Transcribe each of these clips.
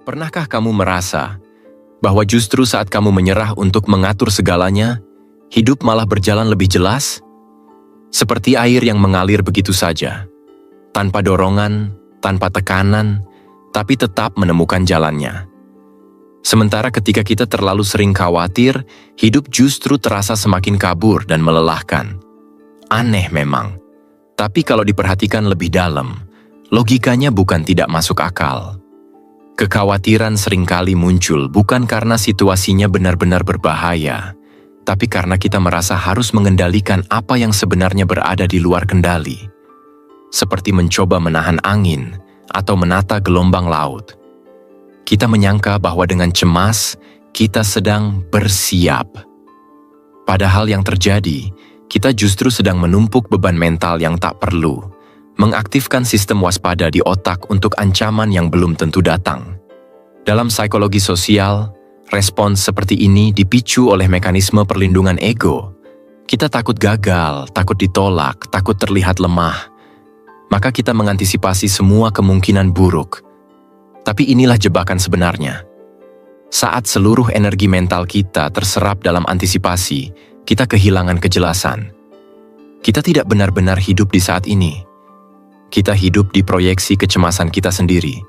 Pernahkah kamu merasa bahwa justru saat kamu menyerah untuk mengatur segalanya, hidup malah berjalan lebih jelas? Seperti air yang mengalir begitu saja, tanpa dorongan, tanpa tekanan, tapi tetap menemukan jalannya. Sementara ketika kita terlalu sering khawatir, hidup justru terasa semakin kabur dan melelahkan. Aneh memang, tapi kalau diperhatikan lebih dalam, logikanya bukan tidak masuk akal. Kekhawatiran seringkali muncul bukan karena situasinya benar-benar berbahaya, tapi karena kita merasa harus mengendalikan apa yang sebenarnya berada di luar kendali. Seperti mencoba menahan angin atau menata gelombang laut. Kita menyangka bahwa dengan cemas, kita sedang bersiap. Padahal yang terjadi, kita justru sedang menumpuk beban mental yang tak perlu, mengaktifkan sistem waspada di otak untuk ancaman yang belum tentu datang. Dalam psikologi sosial, respons seperti ini dipicu oleh mekanisme perlindungan ego. Kita takut gagal, takut ditolak, takut terlihat lemah. Maka kita mengantisipasi semua kemungkinan buruk. Tapi inilah jebakan sebenarnya. Saat seluruh energi mental kita terserap dalam antisipasi, kita kehilangan kejelasan. Kita tidak benar-benar hidup di saat ini. Kita hidup di proyeksi kecemasan kita sendiri.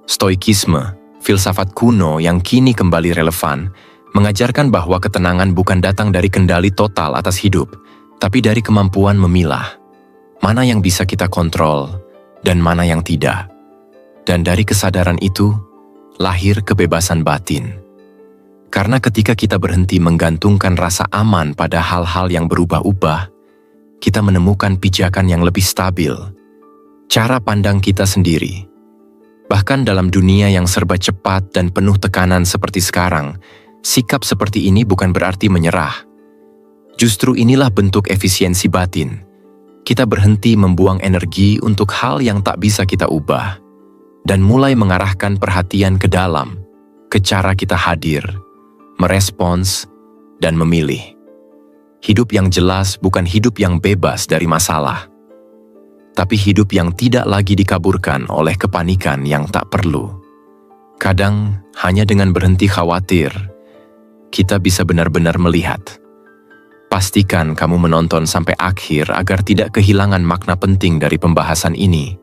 Stoikisme, filsafat kuno yang kini kembali relevan, mengajarkan bahwa ketenangan bukan datang dari kendali total atas hidup, tapi dari kemampuan memilah. Mana yang bisa kita kontrol, dan mana yang tidak. Dan dari kesadaran itu, lahir kebebasan batin. Karena ketika kita berhenti menggantungkan rasa aman pada hal-hal yang berubah-ubah, kita menemukan pijakan yang lebih stabil, cara pandang kita sendiri. Bahkan dalam dunia yang serba cepat dan penuh tekanan seperti sekarang, sikap seperti ini bukan berarti menyerah. Justru inilah bentuk efisiensi batin. Kita berhenti membuang energi untuk hal yang tak bisa kita ubah, dan mulai mengarahkan perhatian ke dalam, ke cara kita hadir, merespons, dan memilih. Hidup yang jelas bukan hidup yang bebas dari masalah, tapi hidup yang tidak lagi dikaburkan oleh kepanikan yang tak perlu. Kadang, hanya dengan berhenti khawatir, kita bisa benar-benar melihat. Pastikan kamu menonton sampai akhir agar tidak kehilangan makna penting dari pembahasan ini.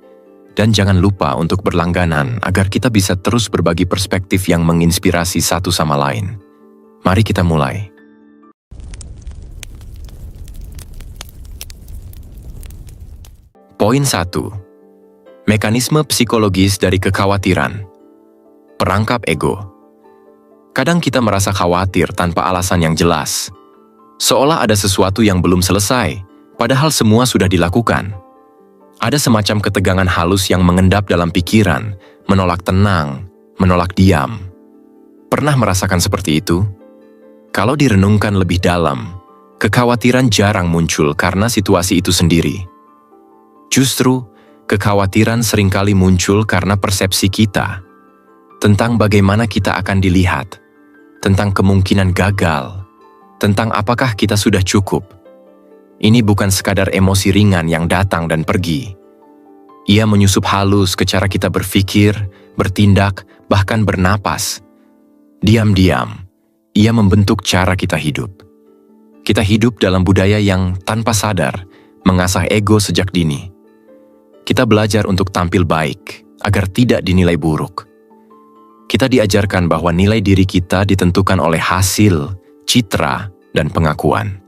Dan jangan lupa untuk berlangganan agar kita bisa terus berbagi perspektif yang menginspirasi satu sama lain. Mari kita mulai. Poin 1. Mekanisme psikologis dari kekhawatiran. Perangkap ego. Kadang kita merasa khawatir tanpa alasan yang jelas. Seolah ada sesuatu yang belum selesai, padahal semua sudah dilakukan. Ada semacam ketegangan halus yang mengendap dalam pikiran, menolak tenang, menolak diam. Pernah merasakan seperti itu? Kalau direnungkan lebih dalam, kekhawatiran jarang muncul karena situasi itu sendiri. Justru, kekhawatiran seringkali muncul karena persepsi kita tentang bagaimana kita akan dilihat, tentang kemungkinan gagal, tentang apakah kita sudah cukup. Ini bukan sekadar emosi ringan yang datang dan pergi. Ia menyusup halus ke cara kita berpikir, bertindak, bahkan bernapas. Diam-diam, ia membentuk cara kita hidup. Kita hidup dalam budaya yang tanpa sadar mengasah ego sejak dini. Kita belajar untuk tampil baik agar tidak dinilai buruk. Kita diajarkan bahwa nilai diri kita ditentukan oleh hasil, citra, dan pengakuan.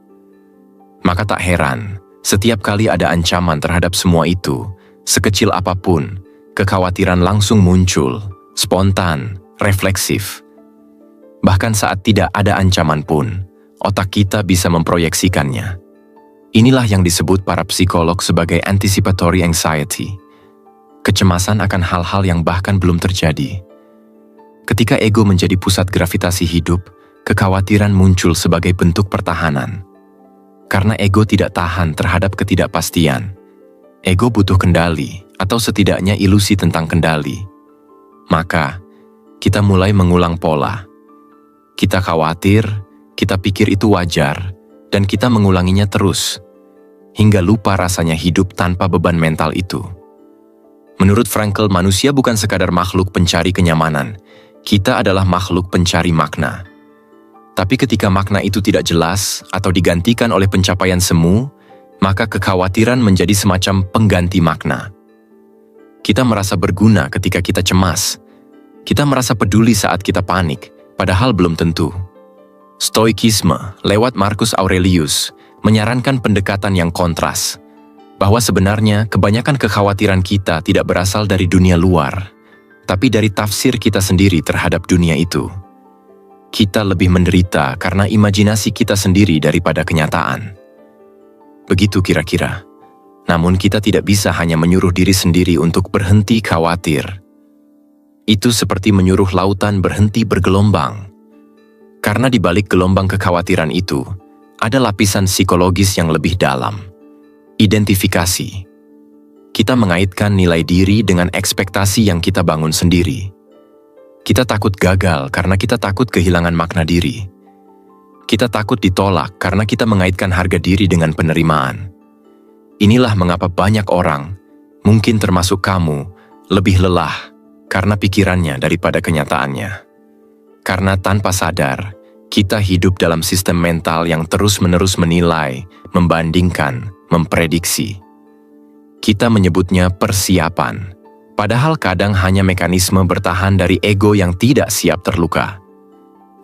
Maka tak heran, setiap kali ada ancaman terhadap semua itu, sekecil apapun, kekhawatiran langsung muncul, spontan, refleksif. Bahkan saat tidak ada ancaman pun, otak kita bisa memproyeksikannya. Inilah yang disebut para psikolog sebagai anticipatory anxiety. Kecemasan akan hal-hal yang bahkan belum terjadi. Ketika ego menjadi pusat gravitasi hidup, kekhawatiran muncul sebagai bentuk pertahanan. Karena ego tidak tahan terhadap ketidakpastian. Ego butuh kendali, atau setidaknya ilusi tentang kendali. Maka, kita mulai mengulang pola. Kita khawatir, kita pikir itu wajar, dan kita mengulanginya terus, hingga lupa rasanya hidup tanpa beban mental itu. Menurut Frankl, manusia bukan sekadar makhluk pencari kenyamanan. Kita adalah makhluk pencari makna. Tapi ketika makna itu tidak jelas atau digantikan oleh pencapaian semu, maka kekhawatiran menjadi semacam pengganti makna. Kita merasa berguna ketika kita cemas. Kita merasa peduli saat kita panik, padahal belum tentu. Stoikisme lewat Marcus Aurelius menyarankan pendekatan yang kontras, bahwa sebenarnya kebanyakan kekhawatiran kita tidak berasal dari dunia luar, tapi dari tafsir kita sendiri terhadap dunia itu. Kita lebih menderita karena imajinasi kita sendiri daripada kenyataan. Begitu kira-kira. Namun kita tidak bisa hanya menyuruh diri sendiri untuk berhenti khawatir. Itu seperti menyuruh lautan berhenti bergelombang. Karena di balik gelombang kekhawatiran itu, ada lapisan psikologis yang lebih dalam. Identifikasi. Kita mengaitkan nilai diri dengan ekspektasi yang kita bangun sendiri. Kita takut gagal karena kita takut kehilangan makna diri. Kita takut ditolak karena kita mengaitkan harga diri dengan penerimaan. Inilah mengapa banyak orang, mungkin termasuk kamu, lebih lelah karena pikirannya daripada kenyataannya. Karena tanpa sadar, kita hidup dalam sistem mental yang terus-menerus menilai, membandingkan, memprediksi. Kita menyebutnya persiapan, padahal kadang hanya mekanisme bertahan dari ego yang tidak siap terluka.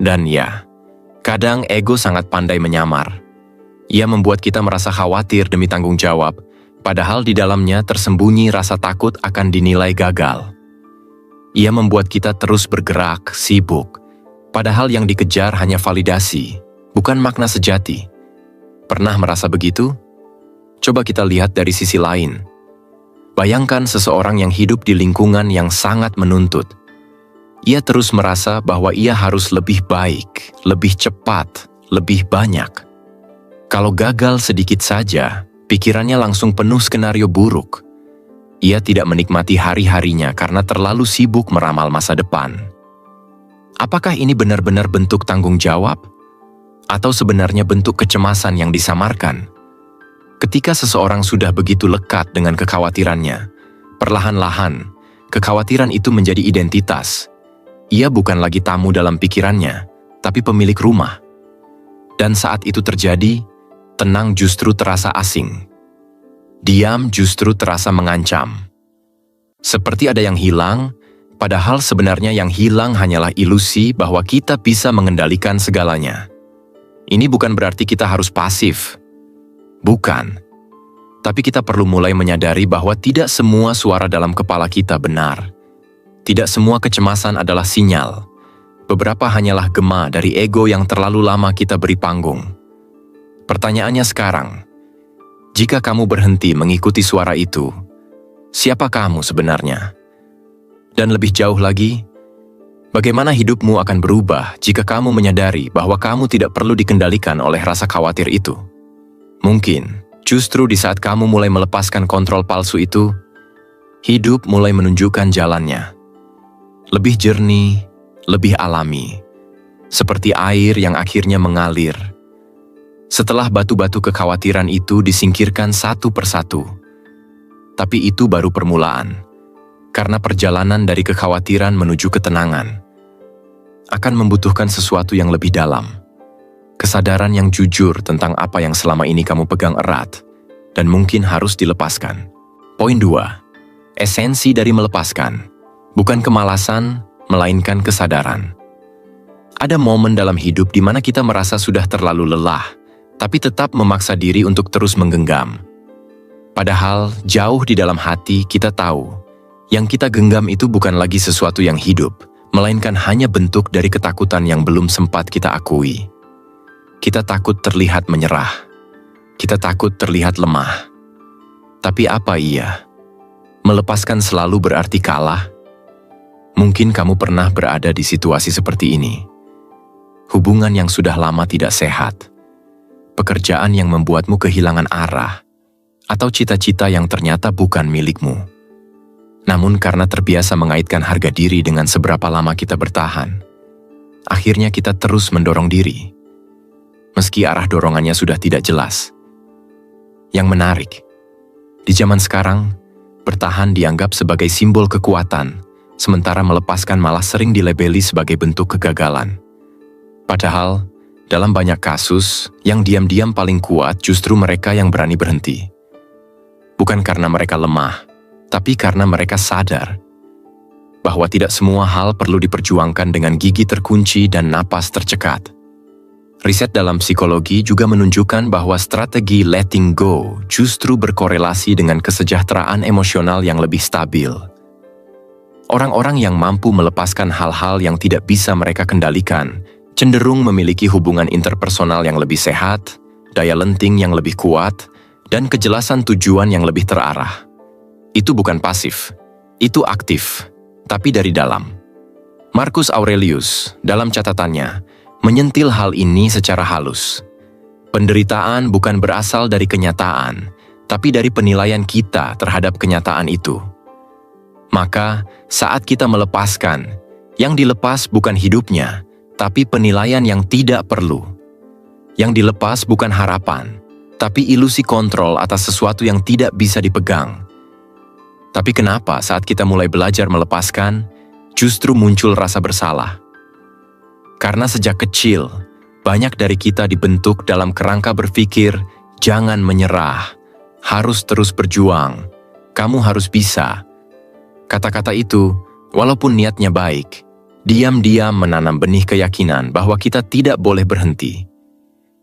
Dan ya, kadang ego sangat pandai menyamar. Ia membuat kita merasa khawatir demi tanggung jawab, padahal di dalamnya tersembunyi rasa takut akan dinilai gagal. Ia membuat kita terus bergerak, sibuk, padahal yang dikejar hanya validasi, bukan makna sejati. Pernah merasa begitu? Coba kita lihat dari sisi lain. Bayangkan seseorang yang hidup di lingkungan yang sangat menuntut. Ia terus merasa bahwa ia harus lebih baik, lebih cepat, lebih banyak. Kalau gagal sedikit saja, pikirannya langsung penuh skenario buruk. Ia tidak menikmati hari-harinya karena terlalu sibuk meramal masa depan. Apakah ini benar-benar bentuk tanggung jawab? Atau sebenarnya bentuk kecemasan yang disamarkan? Ketika seseorang sudah begitu lekat dengan kekhawatirannya, perlahan-lahan, kekhawatiran itu menjadi identitas. Ia bukan lagi tamu dalam pikirannya, tapi pemilik rumah. Dan saat itu terjadi, tenang justru terasa asing. Diam justru terasa mengancam. Seperti ada yang hilang, padahal sebenarnya yang hilang hanyalah ilusi bahwa kita bisa mengendalikan segalanya. Ini bukan berarti kita harus pasif. Bukan. Tapi kita perlu mulai menyadari bahwa tidak semua suara dalam kepala kita benar. Tidak semua kecemasan adalah sinyal. Beberapa hanyalah gema dari ego yang terlalu lama kita beri panggung. Pertanyaannya sekarang, jika kamu berhenti mengikuti suara itu, siapa kamu sebenarnya? Dan lebih jauh lagi, bagaimana hidupmu akan berubah jika kamu menyadari bahwa kamu tidak perlu dikendalikan oleh rasa khawatir itu? Mungkin, justru di saat kamu mulai melepaskan kontrol palsu itu, hidup mulai menunjukkan jalannya. Lebih jernih, lebih alami. Seperti air yang akhirnya mengalir. Setelah batu-batu kekhawatiran itu disingkirkan satu persatu. Tapi itu baru permulaan. Karena perjalanan dari kekhawatiran menuju ketenangan akan membutuhkan sesuatu yang lebih dalam. Kesadaran yang jujur tentang apa yang selama ini kamu pegang erat dan mungkin harus dilepaskan. Poin 2. Esensi dari melepaskan. Bukan kemalasan, melainkan kesadaran. Ada momen dalam hidup di mana kita merasa sudah terlalu lelah, tapi tetap memaksa diri untuk terus menggenggam. Padahal, jauh di dalam hati kita tahu, yang kita genggam itu bukan lagi sesuatu yang hidup, melainkan hanya bentuk dari ketakutan yang belum sempat kita akui. Kita takut terlihat menyerah. Kita takut terlihat lemah. Tapi apa iya? Melepaskan selalu berarti kalah? Mungkin kamu pernah berada di situasi seperti ini. Hubungan yang sudah lama tidak sehat. Pekerjaan yang membuatmu kehilangan arah. Atau cita-cita yang ternyata bukan milikmu. Namun karena terbiasa mengaitkan harga diri dengan seberapa lama kita bertahan, akhirnya kita terus mendorong diri. Meski arah dorongannya sudah tidak jelas. Yang menarik, di zaman sekarang, Bertahan dianggap sebagai simbol kekuatan, sementara melepaskan malah sering dilabeli sebagai bentuk kegagalan. Padahal, dalam banyak kasus, yang diam-diam paling kuat justru mereka yang berani berhenti. Bukan karena mereka lemah, tapi karena mereka sadar bahwa tidak semua hal perlu diperjuangkan dengan gigi terkunci dan napas tercekat. Riset dalam psikologi juga menunjukkan bahwa strategi letting go justru berkorelasi dengan kesejahteraan emosional yang lebih stabil. Orang-orang yang mampu melepaskan hal-hal yang tidak bisa mereka kendalikan cenderung memiliki hubungan interpersonal yang lebih sehat, daya lenting yang lebih kuat, dan kejelasan tujuan yang lebih terarah. Itu bukan pasif, itu aktif, tapi dari dalam. Marcus Aurelius, dalam catatannya, menyentil hal ini secara halus. Penderitaan bukan berasal dari kenyataan, tapi dari penilaian kita terhadap kenyataan itu. Maka, saat kita melepaskan, yang dilepas bukan hidupnya, tapi penilaian yang tidak perlu. Yang dilepas bukan harapan, tapi ilusi kontrol atas sesuatu yang tidak bisa dipegang. Tapi kenapa saat kita mulai belajar melepaskan, justru muncul rasa bersalah? Karena sejak kecil, banyak dari kita dibentuk dalam kerangka berpikir, jangan menyerah, harus terus berjuang, kamu harus bisa. Kata-kata itu, walaupun niatnya baik, diam-diam menanam benih keyakinan bahwa kita tidak boleh berhenti.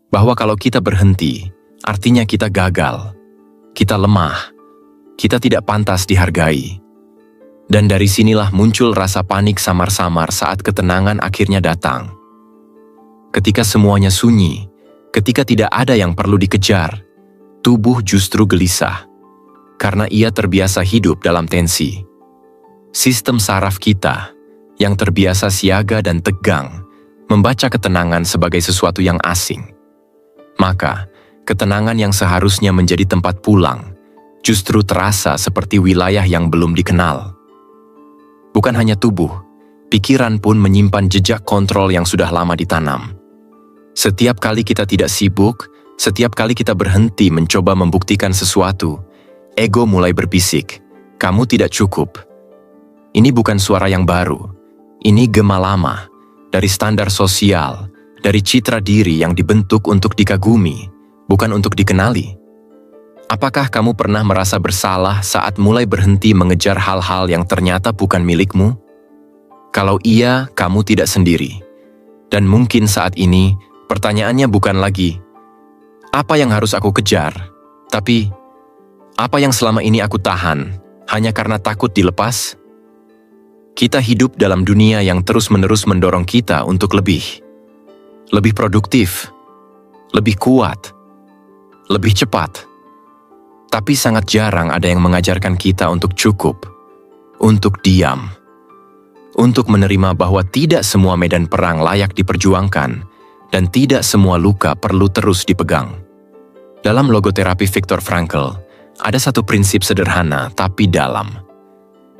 Bahwa kalau kita berhenti, artinya kita gagal, kita lemah, kita tidak pantas dihargai. Dan dari sinilah muncul rasa panik samar-samar saat ketenangan akhirnya datang. Ketika semuanya sunyi, ketika tidak ada yang perlu dikejar, tubuh justru gelisah, karena ia terbiasa hidup dalam tensi. Sistem saraf kita, yang terbiasa siaga dan tegang, membaca ketenangan sebagai sesuatu yang asing. Maka, ketenangan yang seharusnya menjadi tempat pulang, justru terasa seperti wilayah yang belum dikenal. Bukan hanya tubuh, pikiran pun menyimpan jejak kontrol yang sudah lama ditanam. Setiap kali kita tidak sibuk, setiap kali kita berhenti mencoba membuktikan sesuatu, ego mulai berbisik, kamu tidak cukup. Ini bukan suara yang baru, ini gema lama, dari standar sosial, dari citra diri yang dibentuk untuk dikagumi, bukan untuk dikenali. Apakah kamu pernah merasa bersalah saat mulai berhenti mengejar hal-hal yang ternyata bukan milikmu? Kalau iya, kamu tidak sendiri. Dan mungkin saat ini, pertanyaannya bukan lagi, apa yang harus aku kejar? Tapi, apa yang selama ini aku tahan, hanya karena takut dilepas? Kita hidup dalam dunia yang terus-menerus mendorong kita untuk lebih produktif, lebih kuat, lebih cepat. Tapi sangat jarang ada yang mengajarkan kita untuk cukup, untuk diam, untuk menerima bahwa tidak semua medan perang layak diperjuangkan dan tidak semua luka perlu terus dipegang. Dalam logoterapi Viktor Frankl, ada satu prinsip sederhana tapi dalam.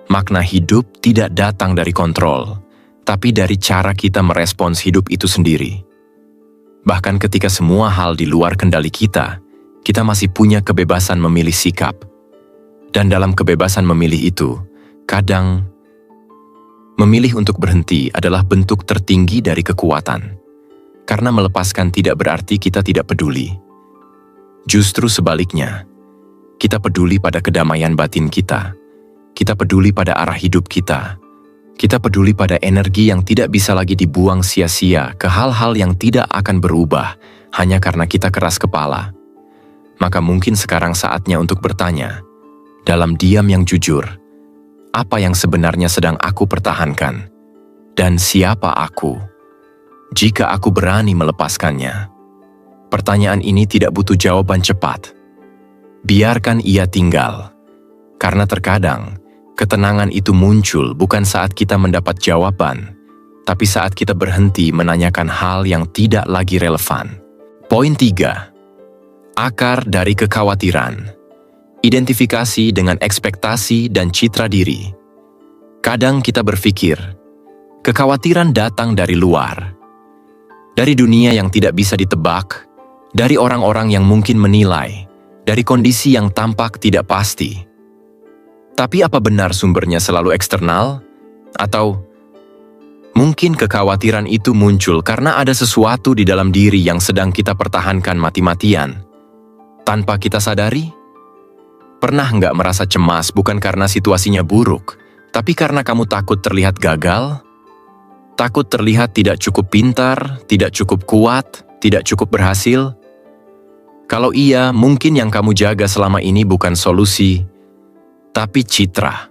Makna hidup tidak datang dari kontrol, tapi dari cara kita merespons hidup itu sendiri. Bahkan ketika semua hal di luar kendali kita masih punya kebebasan memilih sikap. Dan dalam kebebasan memilih itu, kadang memilih untuk berhenti adalah bentuk tertinggi dari kekuatan. Karena melepaskan tidak berarti kita tidak peduli. Justru sebaliknya, kita peduli pada kedamaian batin kita. Kita peduli pada arah hidup kita. Kita peduli pada energi yang tidak bisa lagi dibuang sia-sia ke hal-hal yang tidak akan berubah hanya karena kita keras kepala. Maka mungkin sekarang saatnya untuk bertanya, dalam diam yang jujur, apa yang sebenarnya sedang aku pertahankan? Dan siapa aku? Jika aku berani melepaskannya. Pertanyaan ini tidak butuh jawaban cepat. Biarkan ia tinggal. Karena terkadang, ketenangan itu muncul bukan saat kita mendapat jawaban, tapi saat kita berhenti menanyakan hal yang tidak lagi relevan. Poin 3. Akar dari kekhawatiran. Identifikasi dengan ekspektasi dan citra diri. Kadang kita berpikir, kekhawatiran datang dari luar. Dari dunia yang tidak bisa ditebak, dari orang-orang yang mungkin menilai, dari kondisi yang tampak tidak pasti. Tapi apa benar sumbernya selalu eksternal? Atau mungkin kekhawatiran itu muncul karena ada sesuatu di dalam diri yang sedang kita pertahankan mati-matian, tanpa kita sadari? Pernah nggak merasa cemas bukan karena situasinya buruk, tapi karena kamu takut terlihat gagal? Takut terlihat tidak cukup pintar, tidak cukup kuat, tidak cukup berhasil? Kalau iya, mungkin yang kamu jaga selama ini bukan solusi, tapi citra.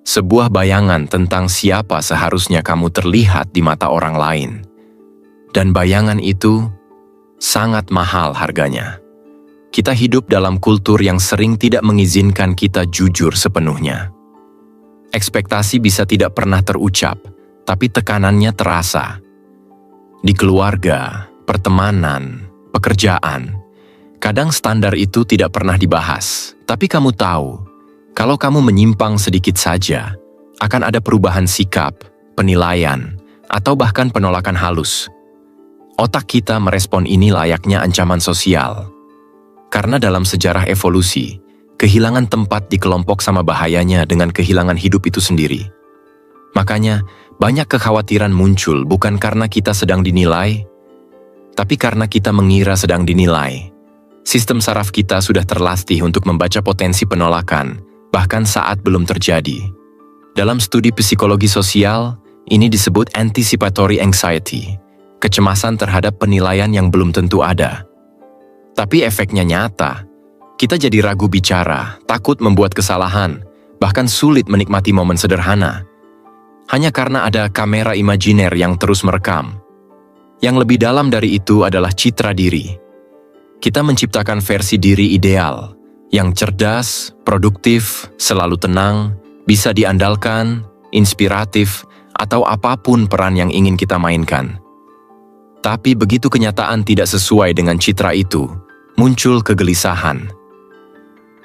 Sebuah bayangan tentang siapa seharusnya kamu terlihat di mata orang lain. Dan bayangan itu sangat mahal harganya. Kita hidup dalam kultur yang sering tidak mengizinkan kita jujur sepenuhnya. Ekspektasi bisa tidak pernah terucap, tapi tekanannya terasa. Di keluarga, pertemanan, pekerjaan, kadang standar itu tidak pernah dibahas, tapi kamu tahu, kalau kamu menyimpang sedikit saja, akan ada perubahan sikap, penilaian, atau bahkan penolakan halus. Otak kita merespon ini layaknya ancaman sosial. Karena dalam sejarah evolusi, kehilangan tempat di kelompok sama bahayanya dengan kehilangan hidup itu sendiri. Makanya, banyak kekhawatiran muncul bukan karena kita sedang dinilai, tapi karena kita mengira sedang dinilai. Sistem saraf kita sudah terlatih untuk membaca potensi penolakan, bahkan saat belum terjadi. Dalam studi psikologi sosial, ini disebut anticipatory anxiety, kecemasan terhadap penilaian yang belum tentu ada. Tapi efeknya nyata. Kita jadi ragu bicara, takut membuat kesalahan, bahkan sulit menikmati momen sederhana. Hanya karena ada kamera imajiner yang terus merekam. Yang lebih dalam dari itu adalah citra diri. Kita menciptakan versi diri ideal, yang cerdas, produktif, selalu tenang, bisa diandalkan, inspiratif, atau apapun peran yang ingin kita mainkan. Tapi begitu kenyataan tidak sesuai dengan citra itu, muncul kegelisahan.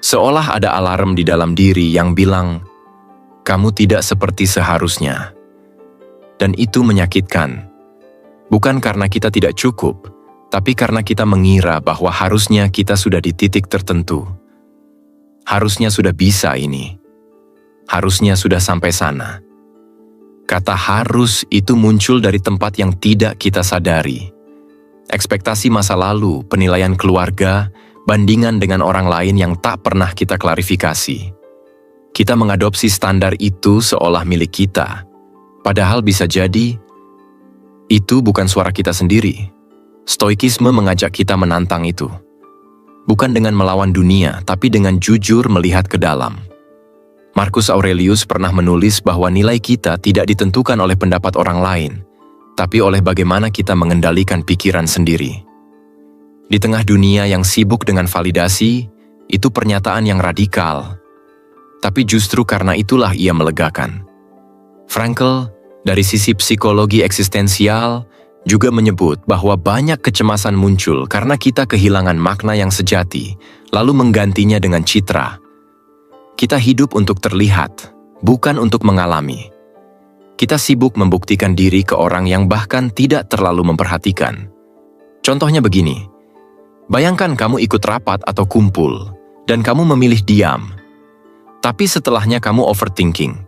Seolah ada alarm di dalam diri yang bilang, kamu tidak seperti seharusnya. Dan itu menyakitkan. Bukan karena kita tidak cukup, tapi karena kita mengira bahwa harusnya kita sudah di titik tertentu. Harusnya sudah bisa ini. Harusnya sudah sampai sana. Kata harus itu muncul dari tempat yang tidak kita sadari. Ekspektasi masa lalu, penilaian keluarga, bandingan dengan orang lain yang tak pernah kita klarifikasi. Kita mengadopsi standar itu seolah milik kita. Padahal bisa jadi, itu bukan suara kita sendiri. Stoikisme mengajak kita menantang itu. Bukan dengan melawan dunia, tapi dengan jujur melihat ke dalam. Marcus Aurelius pernah menulis bahwa nilai kita tidak ditentukan oleh pendapat orang lain, tapi oleh bagaimana kita mengendalikan pikiran sendiri. Di tengah dunia yang sibuk dengan validasi, itu pernyataan yang radikal. Tapi justru karena itulah ia melegakan. Frankl, dari sisi psikologi eksistensial, juga menyebut bahwa banyak kecemasan muncul karena kita kehilangan makna yang sejati, lalu menggantinya dengan citra. Kita hidup untuk terlihat, bukan untuk mengalami. Kita sibuk membuktikan diri ke orang yang bahkan tidak terlalu memperhatikan. Contohnya begini, bayangkan kamu ikut rapat atau kumpul, dan kamu memilih diam. Tapi setelahnya kamu overthinking.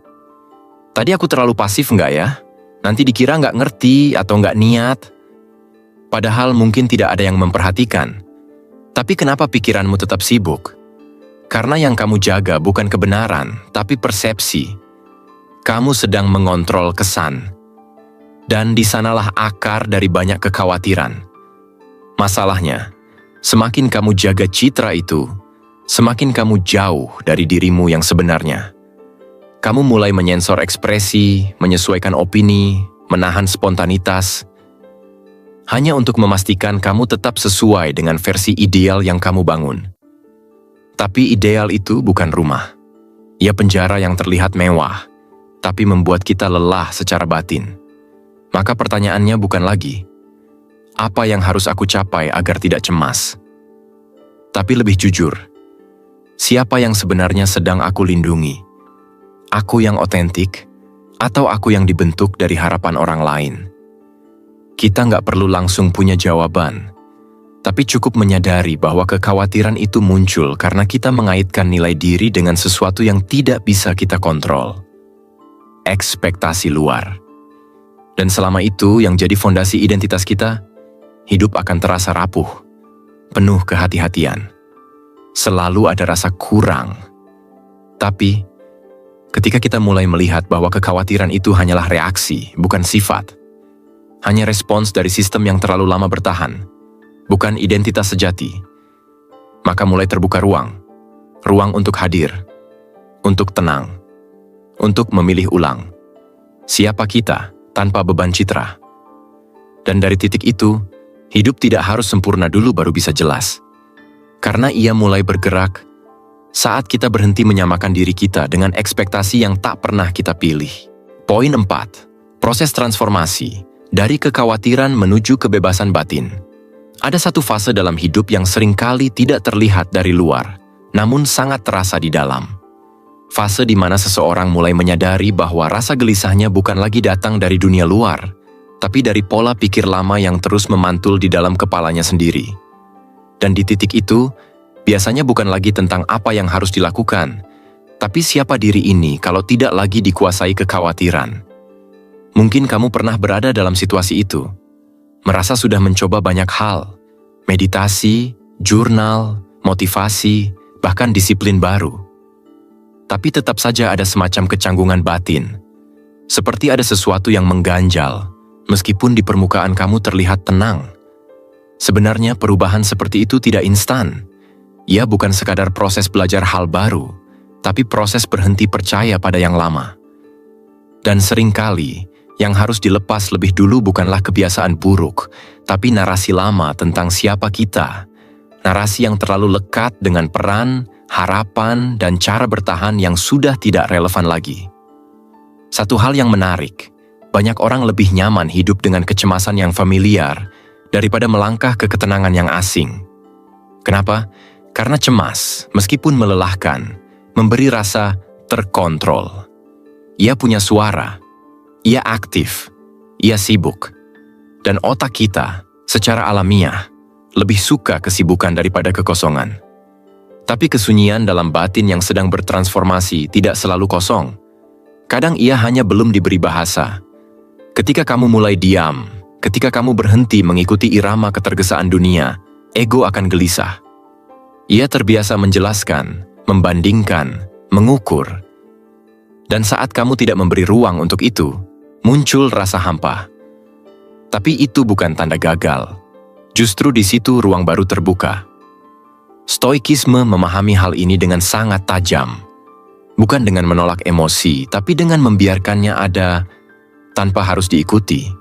Tadi aku terlalu pasif nggak ya? Nanti dikira nggak ngerti atau nggak niat. Padahal mungkin tidak ada yang memperhatikan. Tapi kenapa pikiranmu tetap sibuk? Karena yang kamu jaga bukan kebenaran, tapi persepsi. Kamu sedang mengontrol kesan. Dan di sanalah akar dari banyak kekhawatiran. Masalahnya, semakin kamu jaga citra itu, semakin kamu jauh dari dirimu yang sebenarnya. Kamu mulai menyensor ekspresi, menyesuaikan opini, menahan spontanitas, hanya untuk memastikan kamu tetap sesuai dengan versi ideal yang kamu bangun. Tapi ideal itu bukan rumah. Ia penjara yang terlihat mewah, tapi membuat kita lelah secara batin. Maka pertanyaannya bukan lagi, apa yang harus aku capai agar tidak cemas? Tapi lebih jujur, siapa yang sebenarnya sedang aku lindungi? Aku yang otentik, atau aku yang dibentuk dari harapan orang lain? Kita nggak perlu langsung punya jawaban, Tapi cukup menyadari bahwa kekhawatiran itu muncul karena kita mengaitkan nilai diri dengan sesuatu yang tidak bisa kita kontrol. Ekspektasi luar. Dan selama itu yang jadi fondasi identitas kita, hidup akan terasa rapuh, penuh kehati-hatian. Selalu ada rasa kurang. Tapi, ketika kita mulai melihat bahwa kekhawatiran itu hanyalah reaksi, bukan sifat, hanya respons dari sistem yang terlalu lama bertahan, bukan identitas sejati, maka mulai terbuka ruang untuk hadir, untuk tenang, untuk memilih ulang siapa kita tanpa beban citra. Dan dari titik itu, hidup tidak harus sempurna dulu baru bisa jelas. Karena ia mulai bergerak saat kita berhenti menyamakan diri kita dengan ekspektasi yang tak pernah kita pilih. Poin 4. Proses transformasi dari kekhawatiran menuju kebebasan batin. Ada satu fase dalam hidup yang seringkali tidak terlihat dari luar, namun sangat terasa di dalam. Fase di mana seseorang mulai menyadari bahwa rasa gelisahnya bukan lagi datang dari dunia luar, tapi dari pola pikir lama yang terus memantul di dalam kepalanya sendiri. Dan di titik itu, biasanya bukan lagi tentang apa yang harus dilakukan, tapi siapa diri ini kalau tidak lagi dikuasai kekhawatiran. Mungkin kamu pernah berada dalam situasi itu. Merasa sudah mencoba banyak hal, meditasi, jurnal, motivasi, bahkan disiplin baru. Tapi tetap saja ada semacam kecanggungan batin. Seperti ada sesuatu yang mengganjal, meskipun di permukaan kamu terlihat tenang. Sebenarnya perubahan seperti itu tidak instan. Ia bukan sekadar proses belajar hal baru, tapi proses berhenti percaya pada yang lama. Dan seringkali, yang harus dilepas lebih dulu bukanlah kebiasaan buruk, tapi narasi lama tentang siapa kita. Narasi yang terlalu lekat dengan peran, harapan, dan cara bertahan yang sudah tidak relevan lagi. Satu hal yang menarik, banyak orang lebih nyaman hidup dengan kecemasan yang familiar daripada melangkah ke ketenangan yang asing. Kenapa? Karena cemas, meskipun melelahkan, memberi rasa terkontrol. Ia punya suara. Ia aktif, ia sibuk, dan otak kita secara alamiah lebih suka kesibukan daripada kekosongan. Tapi kesunyian dalam batin yang sedang bertransformasi tidak selalu kosong. Kadang ia hanya belum diberi bahasa. Ketika kamu mulai diam, ketika kamu berhenti mengikuti irama ketergesaan dunia, ego akan gelisah. Ia terbiasa menjelaskan, membandingkan, mengukur. Dan saat kamu tidak memberi ruang untuk itu, muncul rasa hampa. Tapi itu bukan tanda gagal. Justru di situ ruang baru terbuka. Stoikisme memahami hal ini dengan sangat tajam. Bukan dengan menolak emosi, tapi dengan membiarkannya ada tanpa harus diikuti.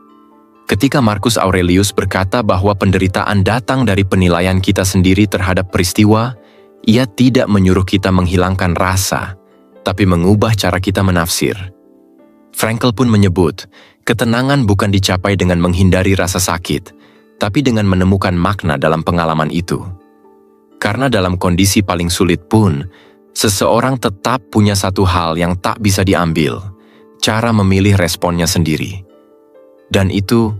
Ketika Marcus Aurelius berkata bahwa penderitaan datang dari penilaian kita sendiri terhadap peristiwa, ia tidak menyuruh kita menghilangkan rasa, tapi mengubah cara kita menafsir. Frankl pun menyebut, ketenangan bukan dicapai dengan menghindari rasa sakit, tapi dengan menemukan makna dalam pengalaman itu. Karena dalam kondisi paling sulit pun, seseorang tetap punya satu hal yang tak bisa diambil, cara memilih responnya sendiri. Dan itu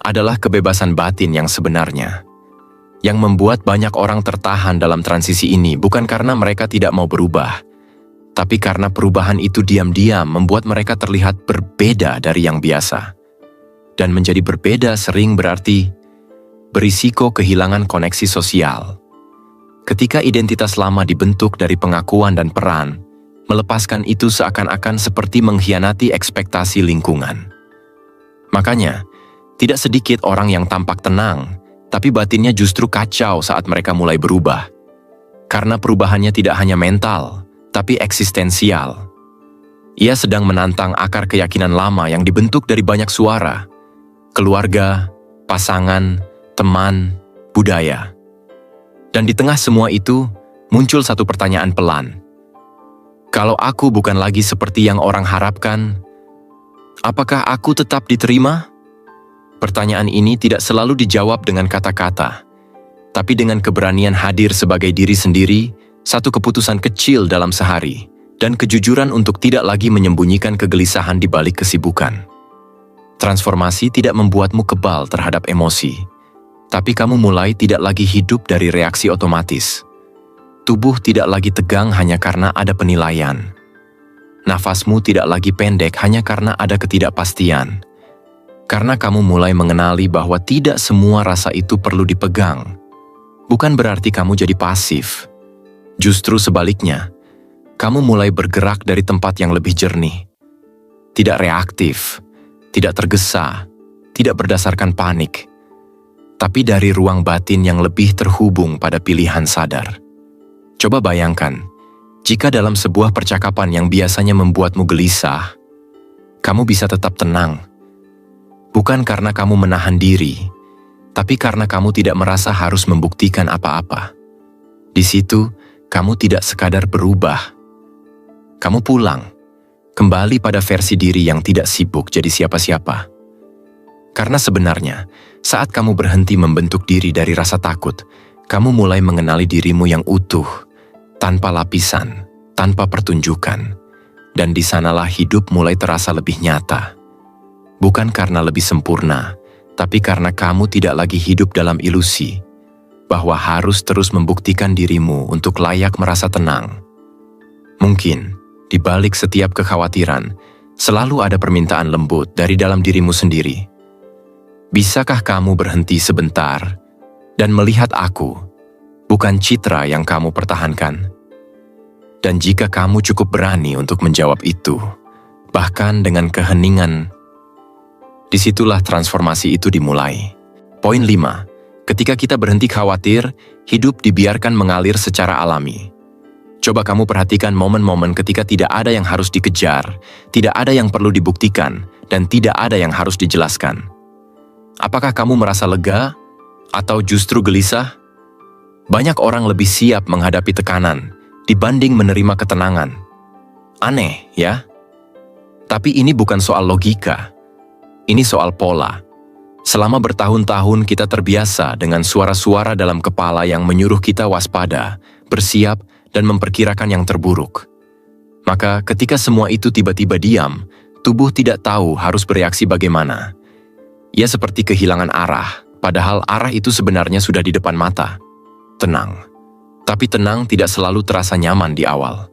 adalah kebebasan batin yang sebenarnya. Yang membuat banyak orang tertahan dalam transisi ini bukan karena mereka tidak mau berubah, tapi karena perubahan itu diam-diam membuat mereka terlihat berbeda dari yang biasa. Dan menjadi berbeda sering berarti berisiko kehilangan koneksi sosial. Ketika identitas lama dibentuk dari pengakuan dan peran, melepaskan itu seakan-akan seperti mengkhianati ekspektasi lingkungan. Makanya, tidak sedikit orang yang tampak tenang, tapi batinnya justru kacau saat mereka mulai berubah. Karena perubahannya tidak hanya mental, tapi eksistensial. Ia sedang menantang akar keyakinan lama yang dibentuk dari banyak suara, keluarga, pasangan, teman, budaya. Dan di tengah semua itu, muncul satu pertanyaan pelan. Kalau aku bukan lagi seperti yang orang harapkan, apakah aku tetap diterima? Pertanyaan ini tidak selalu dijawab dengan kata-kata, tapi dengan keberanian hadir sebagai diri sendiri, satu keputusan kecil dalam sehari, dan kejujuran untuk tidak lagi menyembunyikan kegelisahan di balik kesibukan. Transformasi tidak membuatmu kebal terhadap emosi, Tapi kamu mulai tidak lagi hidup dari reaksi otomatis. Tubuh tidak lagi tegang hanya karena ada penilaian. Nafasmu tidak lagi pendek hanya karena ada ketidakpastian. Karena kamu mulai mengenali bahwa tidak semua rasa itu perlu dipegang. Bukan berarti kamu jadi pasif. Justru sebaliknya, kamu mulai bergerak dari tempat yang lebih jernih. Tidak reaktif, tidak tergesa, tidak berdasarkan panik, tapi dari ruang batin yang lebih terhubung pada pilihan sadar. Coba bayangkan, jika dalam sebuah percakapan yang biasanya membuatmu gelisah, kamu bisa tetap tenang. Bukan karena kamu menahan diri, tapi karena kamu tidak merasa harus membuktikan apa-apa. Di situ, kamu tidak sekadar berubah. Kamu pulang, kembali pada versi diri yang tidak sibuk jadi siapa-siapa. Karena sebenarnya, saat kamu berhenti membentuk diri dari rasa takut, kamu mulai mengenali dirimu yang utuh, tanpa lapisan, tanpa pertunjukan. Dan di sanalah hidup mulai terasa lebih nyata. Bukan karena lebih sempurna, tapi karena kamu tidak lagi hidup dalam ilusi, bahwa harus terus membuktikan dirimu untuk layak merasa tenang. Mungkin, di balik setiap kekhawatiran, selalu ada permintaan lembut dari dalam dirimu sendiri. Bisakah kamu berhenti sebentar dan melihat aku, bukan citra yang kamu pertahankan? Dan jika kamu cukup berani untuk menjawab itu, bahkan dengan keheningan, disitulah transformasi itu dimulai. Poin 5. Ketika kita berhenti khawatir, hidup dibiarkan mengalir secara alami. Coba kamu perhatikan momen-momen ketika tidak ada yang harus dikejar, tidak ada yang perlu dibuktikan, dan tidak ada yang harus dijelaskan. Apakah kamu merasa lega, atau justru gelisah? Banyak orang lebih siap menghadapi tekanan, dibanding menerima ketenangan. Aneh, ya? Tapi ini bukan soal logika. Ini soal pola. Selama bertahun-tahun kita terbiasa dengan suara-suara dalam kepala yang menyuruh kita waspada, bersiap, dan memperkirakan yang terburuk. Maka ketika semua itu tiba-tiba diam, tubuh tidak tahu harus bereaksi bagaimana. Ia seperti kehilangan arah, padahal arah itu sebenarnya sudah di depan mata. Tenang. Tapi tenang tidak selalu terasa nyaman di awal.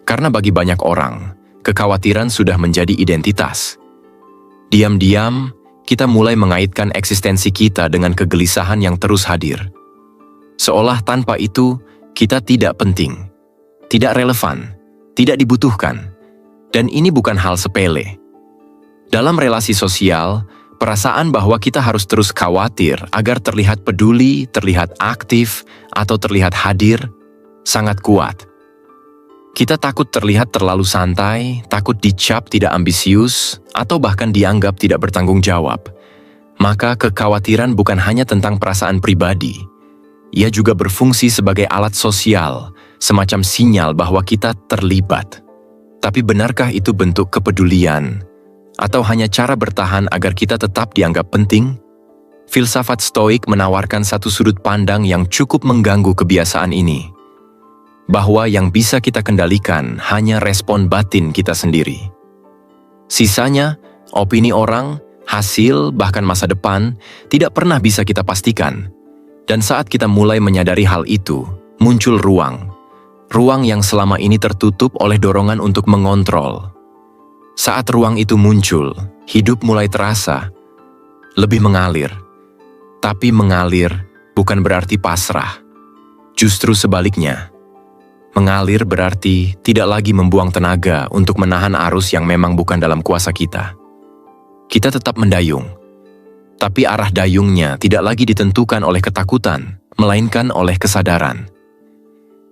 Karena bagi banyak orang, kekhawatiran sudah menjadi identitas. Diam-diam, kita mulai mengaitkan eksistensi kita dengan kegelisahan yang terus hadir. Seolah tanpa itu, kita tidak penting, tidak relevan, tidak dibutuhkan. Dan ini bukan hal sepele. Dalam relasi sosial, perasaan bahwa kita harus terus khawatir agar terlihat peduli, terlihat aktif, atau terlihat hadir, sangat kuat. Kita takut terlihat terlalu santai, takut dicap tidak ambisius, atau bahkan dianggap tidak bertanggung jawab. Maka kekhawatiran bukan hanya tentang perasaan pribadi. Ia juga berfungsi sebagai alat sosial, semacam sinyal bahwa kita terlibat. Tapi benarkah itu bentuk kepedulian? Atau hanya cara bertahan agar kita tetap dianggap penting? Filsafat Stoik menawarkan satu sudut pandang yang cukup mengganggu kebiasaan ini. Bahwa yang bisa kita kendalikan hanya respon batin kita sendiri. Sisanya, opini orang, hasil, bahkan masa depan, tidak pernah bisa kita pastikan. Dan saat kita mulai menyadari hal itu, muncul ruang. Ruang yang selama ini tertutup oleh dorongan untuk mengontrol. Saat ruang itu muncul, hidup mulai terasa lebih mengalir. Tapi mengalir bukan berarti pasrah. Justru sebaliknya. Mengalir berarti tidak lagi membuang tenaga untuk menahan arus yang memang bukan dalam kuasa kita. Kita tetap mendayung, tapi arah dayungnya tidak lagi ditentukan oleh ketakutan, melainkan oleh kesadaran.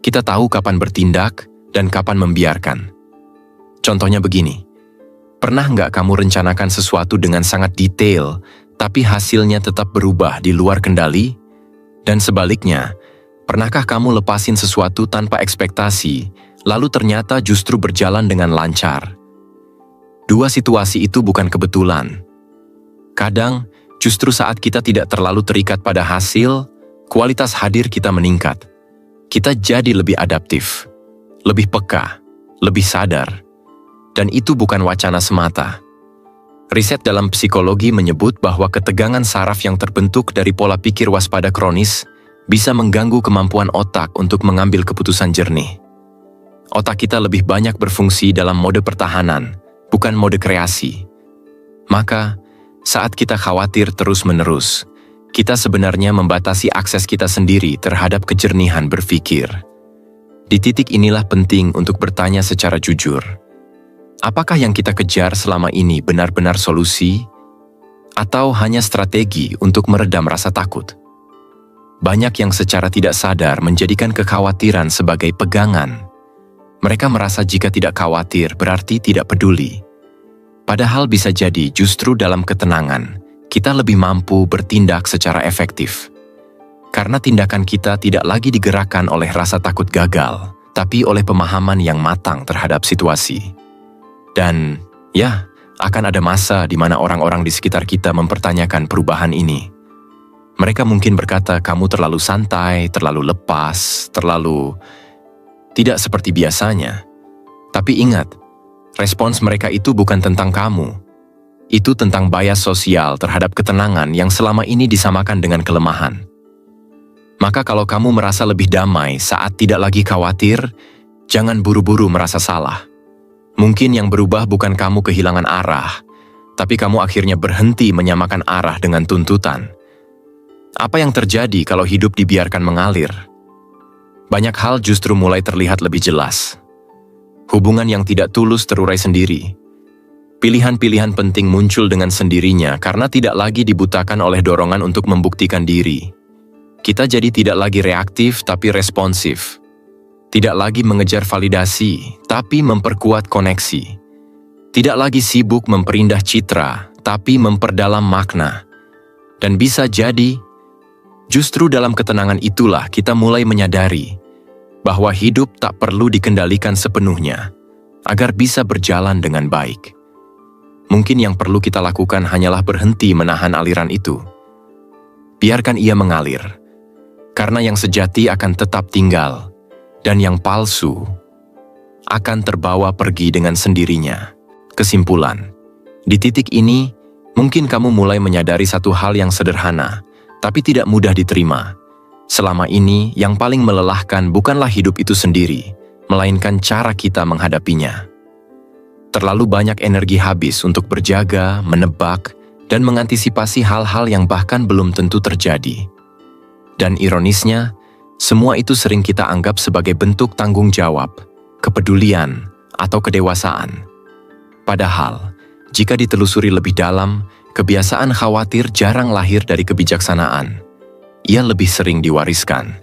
Kita tahu kapan bertindak dan kapan membiarkan. Contohnya begini, pernah nggak kamu rencanakan sesuatu dengan sangat detail, tapi hasilnya tetap berubah di luar kendali? Dan sebaliknya, pernahkah kamu lepasin sesuatu tanpa ekspektasi, lalu ternyata justru berjalan dengan lancar? Dua situasi itu bukan kebetulan. Kadang, justru saat kita tidak terlalu terikat pada hasil, kualitas hadir kita meningkat. Kita jadi lebih adaptif, lebih peka, lebih sadar. Dan itu bukan wacana semata. Riset dalam psikologi menyebut bahwa ketegangan saraf yang terbentuk dari pola pikir waspada kronis bisa mengganggu kemampuan otak untuk mengambil keputusan jernih. Otak kita lebih banyak berfungsi dalam mode pertahanan, bukan mode kreasi. Maka, saat kita khawatir terus-menerus, kita sebenarnya membatasi akses kita sendiri terhadap kejernihan berpikir. Di titik inilah penting untuk bertanya secara jujur. Apakah yang kita kejar selama ini benar-benar solusi, atau hanya strategi untuk meredam rasa takut? Banyak yang secara tidak sadar menjadikan kekhawatiran sebagai pegangan. Mereka merasa jika tidak khawatir berarti tidak peduli. Padahal bisa jadi justru dalam ketenangan, kita lebih mampu bertindak secara efektif. Karena tindakan kita tidak lagi digerakkan oleh rasa takut gagal, tapi oleh pemahaman yang matang terhadap situasi. Dan, ya, akan ada masa di mana orang-orang di sekitar kita mempertanyakan perubahan ini. Mereka mungkin berkata, kamu terlalu santai, terlalu lepas, terlalu tidak seperti biasanya. Tapi ingat, respons mereka itu bukan tentang kamu. Itu tentang bias sosial terhadap ketenangan yang selama ini disamakan dengan kelemahan. Maka kalau kamu merasa lebih damai saat tidak lagi khawatir, jangan buru-buru merasa salah. Mungkin yang berubah bukan kamu kehilangan arah, tapi kamu akhirnya berhenti menyamakan arah dengan tuntutan. Apa yang terjadi kalau hidup dibiarkan mengalir? Banyak hal justru mulai terlihat lebih jelas. Hubungan yang tidak tulus terurai sendiri. Pilihan-pilihan penting muncul dengan sendirinya karena tidak lagi dibutakan oleh dorongan untuk membuktikan diri. Kita jadi tidak lagi reaktif tapi responsif. Tidak lagi mengejar validasi, tapi memperkuat koneksi. Tidak lagi sibuk memperindah citra, tapi memperdalam makna. Dan bisa jadi, justru dalam ketenangan itulah kita mulai menyadari bahwa hidup tak perlu dikendalikan sepenuhnya agar bisa berjalan dengan baik. Mungkin yang perlu kita lakukan hanyalah berhenti menahan aliran itu. Biarkan ia mengalir, karena yang sejati akan tetap tinggal, dan yang palsu akan terbawa pergi dengan sendirinya. Kesimpulan, di titik ini, mungkin kamu mulai menyadari satu hal yang sederhana, tapi tidak mudah diterima. Selama ini, yang paling melelahkan bukanlah hidup itu sendiri, melainkan cara kita menghadapinya. Terlalu banyak energi habis untuk berjaga, menebak, dan mengantisipasi hal-hal yang bahkan belum tentu terjadi. Dan ironisnya, semua itu sering kita anggap sebagai bentuk tanggung jawab, kepedulian, atau kedewasaan. Padahal, jika ditelusuri lebih dalam, kebiasaan khawatir jarang lahir dari kebijaksanaan. Ia lebih sering diwariskan.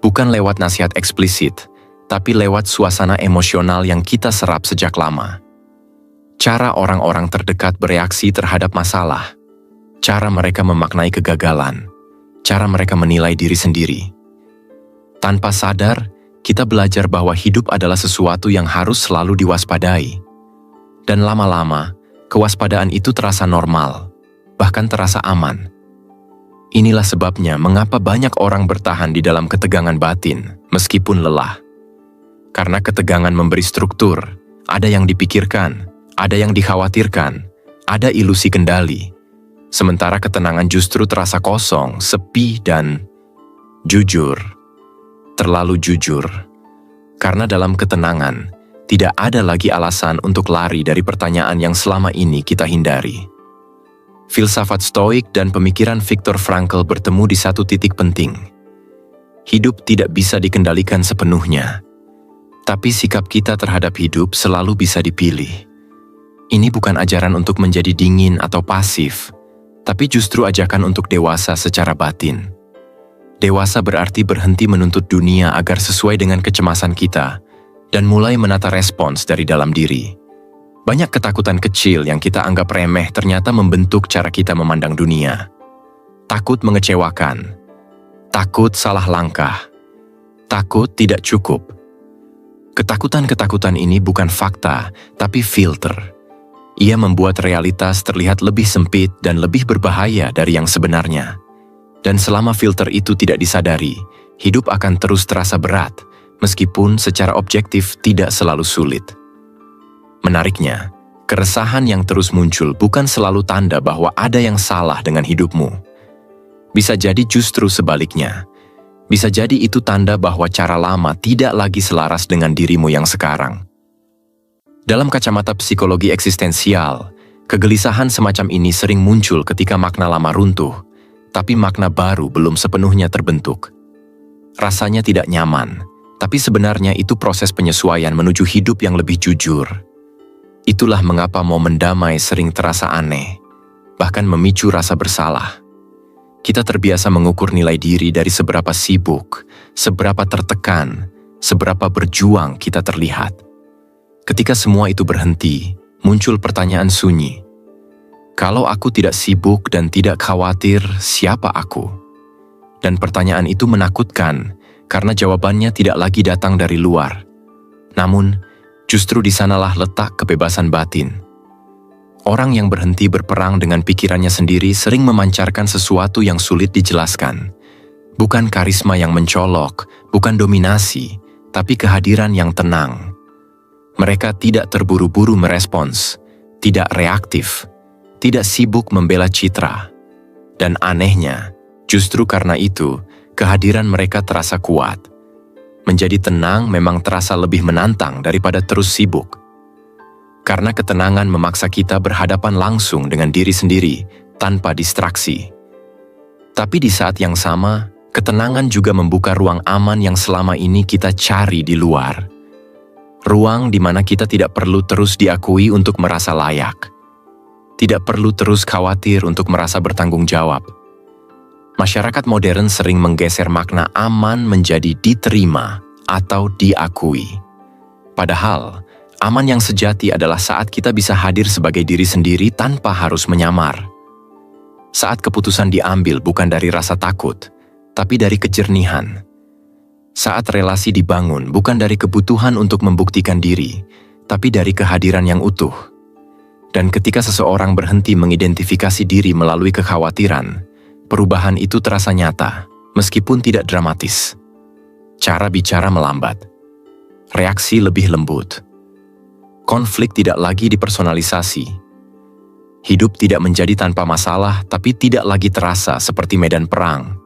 Bukan lewat nasihat eksplisit, tapi lewat suasana emosional yang kita serap sejak lama. Cara orang-orang terdekat bereaksi terhadap masalah, cara mereka memaknai kegagalan, cara mereka menilai diri sendiri. Tanpa sadar, kita belajar bahwa hidup adalah sesuatu yang harus selalu diwaspadai. Dan lama-lama, kewaspadaan itu terasa normal, bahkan terasa aman. Inilah sebabnya mengapa banyak orang bertahan di dalam ketegangan batin, meskipun lelah. Karena ketegangan memberi struktur, ada yang dipikirkan, ada yang dikhawatirkan, ada ilusi kendali. Sementara ketenangan justru terasa kosong, sepi, dan jujur. Terlalu jujur. Karena dalam ketenangan, tidak ada lagi alasan untuk lari dari pertanyaan yang selama ini kita hindari. Filsafat Stoik dan pemikiran Viktor Frankl bertemu di satu titik penting. Hidup tidak bisa dikendalikan sepenuhnya, tapi sikap kita terhadap hidup selalu bisa dipilih. Ini bukan ajaran untuk menjadi dingin atau pasif, tapi justru ajakan untuk dewasa secara batin. Dewasa berarti berhenti menuntut dunia agar sesuai dengan kecemasan kita, dan mulai menata respons dari dalam diri. Banyak ketakutan kecil yang kita anggap remeh ternyata membentuk cara kita memandang dunia. Takut mengecewakan, takut salah langkah, takut tidak cukup. Ketakutan-ketakutan ini bukan fakta, tapi filter. Ia membuat realitas terlihat lebih sempit dan lebih berbahaya dari yang sebenarnya. Dan selama filter itu tidak disadari, hidup akan terus terasa berat, meskipun secara objektif tidak selalu sulit. Menariknya, Keresahan yang terus muncul bukan selalu tanda bahwa ada yang salah dengan hidupmu. Bisa jadi justru sebaliknya. Bisa jadi itu tanda bahwa cara lama tidak lagi selaras dengan dirimu yang sekarang. Dalam kacamata psikologi eksistensial, kegelisahan semacam ini sering muncul ketika makna lama runtuh, tapi makna baru belum sepenuhnya terbentuk. Rasanya tidak nyaman, tapi sebenarnya itu proses penyesuaian menuju hidup yang lebih jujur. Itulah mengapa momen damai sering terasa aneh, bahkan memicu rasa bersalah. Kita terbiasa mengukur nilai diri dari seberapa sibuk, seberapa tertekan, seberapa berjuang kita terlihat. Ketika semua itu berhenti, muncul pertanyaan sunyi. Kalau aku tidak sibuk dan tidak khawatir, siapa aku? Dan pertanyaan itu menakutkan, karena jawabannya tidak lagi datang dari luar. Namun, justru di sanalah letak kebebasan batin. Orang yang berhenti berperang dengan pikirannya sendiri sering memancarkan sesuatu yang sulit dijelaskan. Bukan karisma yang mencolok, bukan dominasi, tapi kehadiran yang tenang. Mereka tidak terburu-buru merespons, tidak reaktif, tidak sibuk membela citra. Dan anehnya, justru karena itu, kehadiran mereka terasa kuat. Menjadi tenang memang terasa lebih menantang daripada terus sibuk. Karena ketenangan memaksa kita berhadapan langsung dengan diri sendiri, tanpa distraksi. Tapi di saat yang sama, ketenangan juga membuka ruang aman yang selama ini kita cari di luar. Ruang di mana kita tidak perlu terus diakui untuk merasa layak. Tidak perlu terus khawatir untuk merasa bertanggung jawab. Masyarakat modern sering menggeser makna aman menjadi diterima atau diakui. Padahal, aman yang sejati adalah saat kita bisa hadir sebagai diri sendiri tanpa harus menyamar. Saat keputusan diambil bukan dari rasa takut, tapi dari kejernihan. Saat relasi dibangun bukan dari kebutuhan untuk membuktikan diri, tapi dari kehadiran yang utuh. Dan ketika seseorang berhenti mengidentifikasi diri melalui kekhawatiran, perubahan itu terasa nyata, meskipun tidak dramatis. Cara bicara melambat. Reaksi lebih lembut. Konflik tidak lagi dipersonalisasi. Hidup tidak menjadi tanpa masalah, tapi tidak lagi terasa seperti medan perang.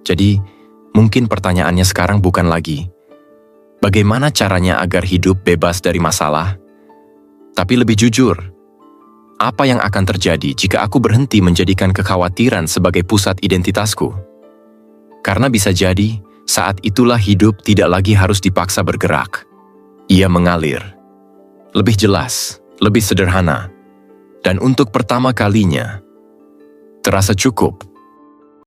Jadi, mungkin pertanyaannya sekarang bukan lagi, bagaimana caranya agar hidup bebas dari masalah? Tapi lebih jujur, apa yang akan terjadi jika aku berhenti menjadikan kekhawatiran sebagai pusat identitasku? Karena bisa jadi, saat itulah hidup tidak lagi harus dipaksa bergerak. Ia mengalir. Lebih jelas, lebih sederhana. Dan untuk pertama kalinya, terasa cukup.